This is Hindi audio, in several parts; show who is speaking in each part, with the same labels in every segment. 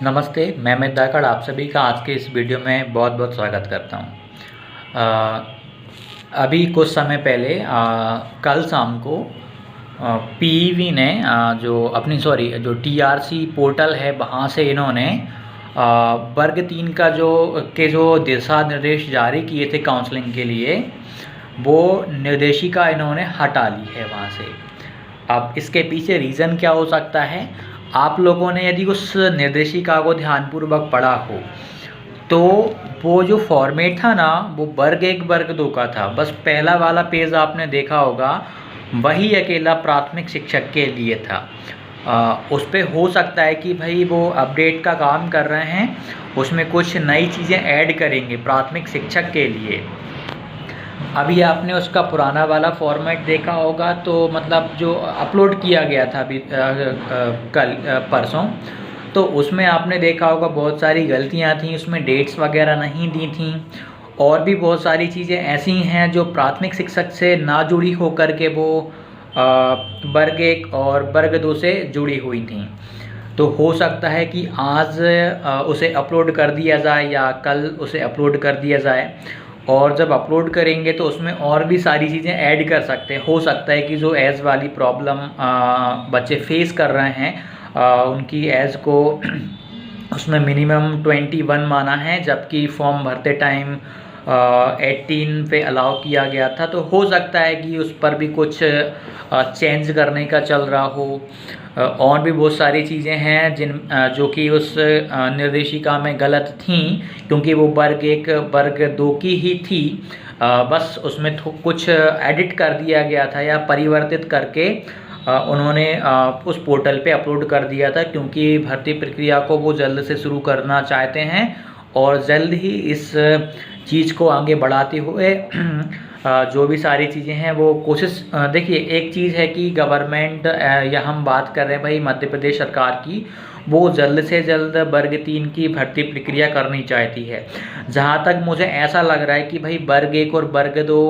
Speaker 1: नमस्ते, मैं अमित धाकड़ आप सभी का आज के इस वीडियो में बहुत बहुत स्वागत करता हूँ। अभी कुछ समय पहले कल शाम को पीईवी ने जो टीआरसी पोर्टल है वहाँ से इन्होंने वर्ग 3 का जो दिशा निर्देश जारी किए थे काउंसलिंग के लिए, वो निर्देशिका इन्होंने हटा ली है वहाँ से। अब इसके पीछे रीज़न क्या हो सकता है? आप लोगों ने यदि उस निर्देशिका को ध्यानपूर्वक पढ़ा हो तो वो जो फॉर्मेट था ना, वो वर्ग 1 वर्ग 2 का था। बस पहला वाला पेज आपने देखा होगा, वही अकेला प्राथमिक शिक्षक के लिए था। उस पर हो सकता है कि भाई वो अपडेट का काम कर रहे हैं, उसमें कुछ नई चीज़ें ऐड करेंगे प्राथमिक शिक्षक के लिए। अभी आपने उसका पुराना वाला फॉर्मेट देखा होगा, तो मतलब जो अपलोड किया गया था अभी कल परसों, तो उसमें आपने देखा होगा बहुत सारी गलतियां थी, उसमें डेट्स वगैरह नहीं दी थी और भी बहुत सारी चीज़ें ऐसी हैं जो प्राथमिक शिक्षक से ना जुड़ी हो कर के वो वर्ग 1 और वर्ग 2 से जुड़ी हुई थी। तो हो सकता है कि आज उसे अपलोड कर दिया जाए या कल उसे अपलोड कर दिया जाए, और जब अपलोड करेंगे तो उसमें और भी सारी चीज़ें ऐड कर सकते हैं। हो सकता है कि जो एज वाली प्रॉब्लम बच्चे फेस कर रहे हैं, उनकी एज को उसमें मिनिमम 21 माना है, जबकि फॉर्म भरते टाइम 18 पे अलाउ किया गया था। तो हो सकता है कि उस पर भी कुछ चेंज करने का चल रहा हो। और भी बहुत सारी चीज़ें हैं जो कि उस निर्देशिका में गलत थीं, क्योंकि वो वर्ग 1 वर्ग 2 की ही थी। बस उसमें कुछ एडिट कर दिया गया था या परिवर्तित करके उन्होंने उस पोर्टल पे अपलोड कर दिया था, क्योंकि भर्ती प्रक्रिया को वो जल्द से शुरू करना चाहते हैं और जल्द ही इस चीज़ को आगे बढ़ाते हुए जो भी सारी चीज़ें हैं वो कोशिश। देखिए, एक चीज़ है कि गवर्नमेंट, या हम बात कर रहे हैं भाई मध्य प्रदेश सरकार की, वो जल्द से जल्द वर्ग 3 की भर्ती प्रक्रिया करनी चाहती है। जहाँ तक मुझे ऐसा लग रहा है कि भाई वर्ग 1 और वर्ग 2,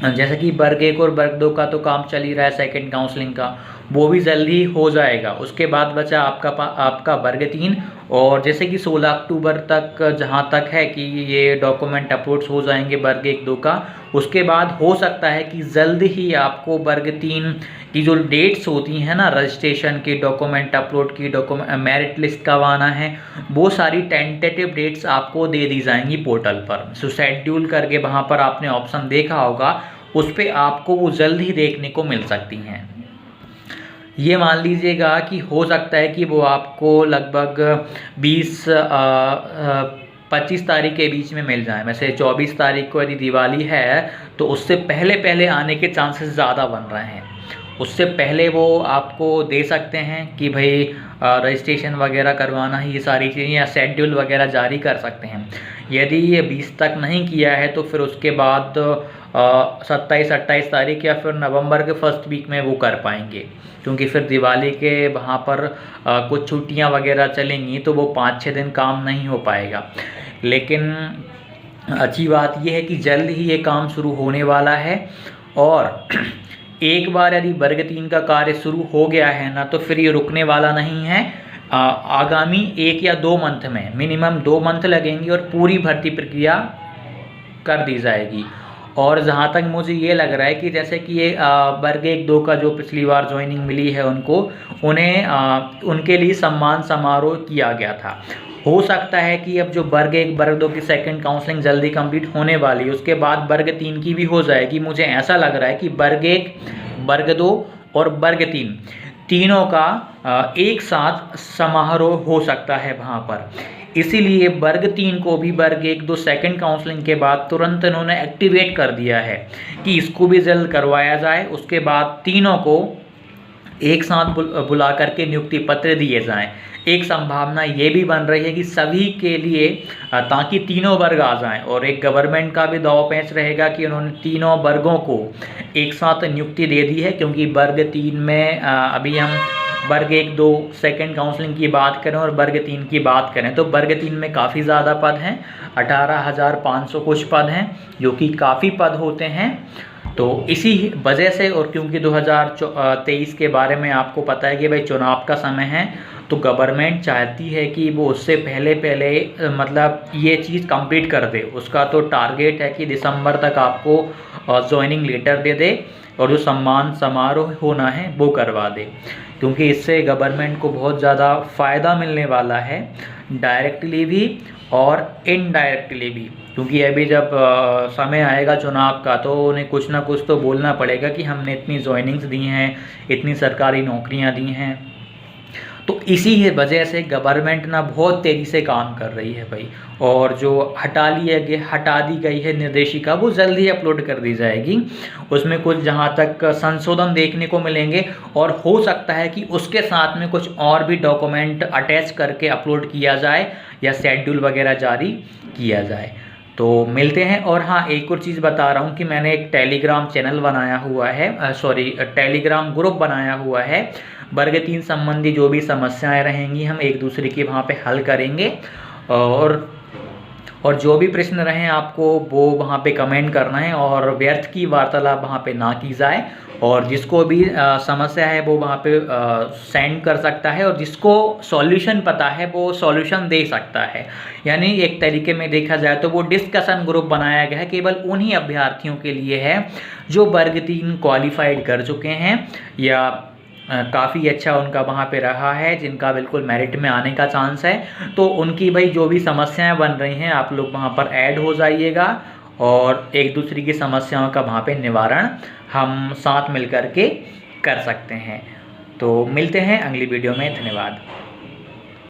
Speaker 1: जैसे कि वर्ग 1 और वर्ग 2 का तो काम चल ही रहा है, सेकंड काउंसलिंग का, वो भी जल्दी हो जाएगा। उसके बाद बचा आपका वर्ग 3, और जैसे कि 16 अक्टूबर तक जहां तक है कि ये डॉक्यूमेंट अपलोड्स हो जाएंगे वर्ग 1 2 का। उसके बाद हो सकता है कि जल्द ही आपको वर्ग 3 की जो डेट्स होती हैं ना, रजिस्ट्रेशन की, डॉक्यूमेंट अपलोड की, मेरिट लिस्ट कब आना है, वो सारी टेंटेटिव डेट्स आपको दे दी जाएंगी पोर्टल पर। सो शेड्यूल करके वहाँ पर आपने ऑप्शन देखा होगा, उस पर आपको वो जल्द ही देखने को मिल सकती हैं। ये मान लीजिएगा कि हो सकता है कि वो आपको लगभग 25 तारीख के बीच में मिल जाए। वैसे 24 तारीख को यदि दिवाली है तो उससे पहले पहले आने के चांसेस ज़्यादा बन रहे हैं। उससे पहले वो आपको दे सकते हैं कि भाई रजिस्ट्रेशन वगैरह करवाना है, ये सारी चीज़ें, या शेड्यूल वगैरह जारी कर सकते हैं। यदि ये 20 तक नहीं किया है तो फिर उसके बाद 27-28 तारीख या फिर नवंबर के फर्स्ट वीक में वो कर पाएंगे, क्योंकि फिर दिवाली के वहाँ पर कुछ छुट्टियाँ वगैरह चलेंगी, तो वो 5-6 दिन काम नहीं हो पाएगा। लेकिन अच्छी बात यह है कि जल्द ही ये काम शुरू होने वाला है, और एक बार यदि वर्ग 3 का कार्य शुरू हो गया है ना, तो फिर ये रुकने वाला नहीं है। आगामी 1 या 2 मंथ में, मिनिमम 2 मंथ लगेंगी और पूरी भर्ती प्रक्रिया कर दी जाएगी। और जहाँ तक मुझे ये लग रहा है कि जैसे कि ये वर्ग 1 2 का जो पिछली बार ज्वाइनिंग मिली है उन्हें उनके लिए सम्मान समारोह किया गया था। हो सकता है कि अब जो वर्ग 1 वर्ग 2 की सेकंड काउंसलिंग जल्दी कंप्लीट होने वाली है, उसके बाद वर्ग 3 की भी हो जाएगी। मुझे ऐसा लग रहा है कि वर्ग 1 वर्ग 2 और वर्ग 3 तीनों का एक साथ समारोह हो सकता है वहाँ पर। इसीलिए वर्ग 3 को भी वर्ग 1 2 सेकंड काउंसलिंग के बाद तुरंत इन्होंने एक्टिवेट कर दिया है कि इसको भी जल्द करवाया जाए। उसके बाद तीनों को एक साथ बुला करके नियुक्ति पत्र दिए जाएं। एक संभावना ये भी बन रही है कि सभी के लिए, ताकि तीनों वर्ग आ जाएं, और एक गवर्नमेंट का भी दाव पेच रहेगा कि उन्होंने तीनों वर्गों को एक साथ नियुक्ति दे दी है। क्योंकि वर्ग 3 में अभी हम वर्ग 1 2 सेकंड काउंसलिंग की बात करें और वर्ग 3 की बात करें, तो वर्ग 3 में काफ़ी ज़्यादा पद हैं, 18,500 कुछ पद हैं, जो कि काफ़ी पद होते हैं। तो इसी वजह से, और क्योंकि 2023 के बारे में आपको पता है कि भाई चुनाव का समय है, तो गवर्नमेंट चाहती है कि वो उससे पहले मतलब ये चीज़ कंप्लीट कर दे। उसका तो टारगेट है कि दिसंबर तक आपको ज्वाइनिंग लेटर दे दे और जो सम्मान समारोह होना है वो करवा दे, क्योंकि इससे गवर्नमेंट को बहुत ज़्यादा फ़ायदा मिलने वाला है, डायरेक्टली भी और इनडायरेक्टली भी। क्योंकि अभी जब समय आएगा चुनाव का तो उन्हें कुछ ना कुछ तो बोलना पड़ेगा कि हमने इतनी ज्वाइनिंग्स दी हैं, इतनी सरकारी नौकरियां दी हैं। तो इसी वजह से गवर्नमेंट ना बहुत तेज़ी से काम कर रही है भाई। और जो हटा दी गई है निर्देशिका वो जल्दी अपलोड कर दी जाएगी। उसमें कुछ जहां तक संशोधन देखने को मिलेंगे और हो सकता है कि उसके साथ में कुछ और भी डॉक्यूमेंट अटैच करके अपलोड किया जाए या शेड्यूल वगैरह जारी किया जाए। तो मिलते हैं। और हाँ, एक और चीज़ बता रहा हूँ कि मैंने एक टेलीग्राम चैनल बनाया हुआ है, टेलीग्राम ग्रुप बनाया हुआ है। वर्ग 3 संबंधी जो भी समस्याएं रहेंगी हम एक दूसरे की वहाँ पे हल करेंगे। और जो भी प्रश्न रहें आपको वो वहाँ पे कमेंट करना है और व्यर्थ की वार्तालाप वहाँ पे ना की जाए। और जिसको भी समस्या है वो वहाँ पे सेंड कर सकता है और जिसको सॉल्यूशन पता है वो सॉल्यूशन दे सकता है। यानी एक तरीके में देखा जाए तो वो डिस्कशन ग्रुप बनाया गया है, केवल उन्हीं अभ्यर्थियों के लिए है जो वर्ग 3 क्वालिफाइड कर चुके हैं या काफ़ी अच्छा उनका वहाँ पे रहा है, जिनका बिल्कुल मेरिट में आने का चांस है। तो उनकी भाई जो भी समस्याएं बन रही हैं आप लोग वहाँ पर ऐड हो जाइएगा और एक दूसरे की समस्याओं का वहाँ पे निवारण हम साथ मिल कर के कर सकते हैं। तो मिलते हैं अगली वीडियो में। धन्यवाद।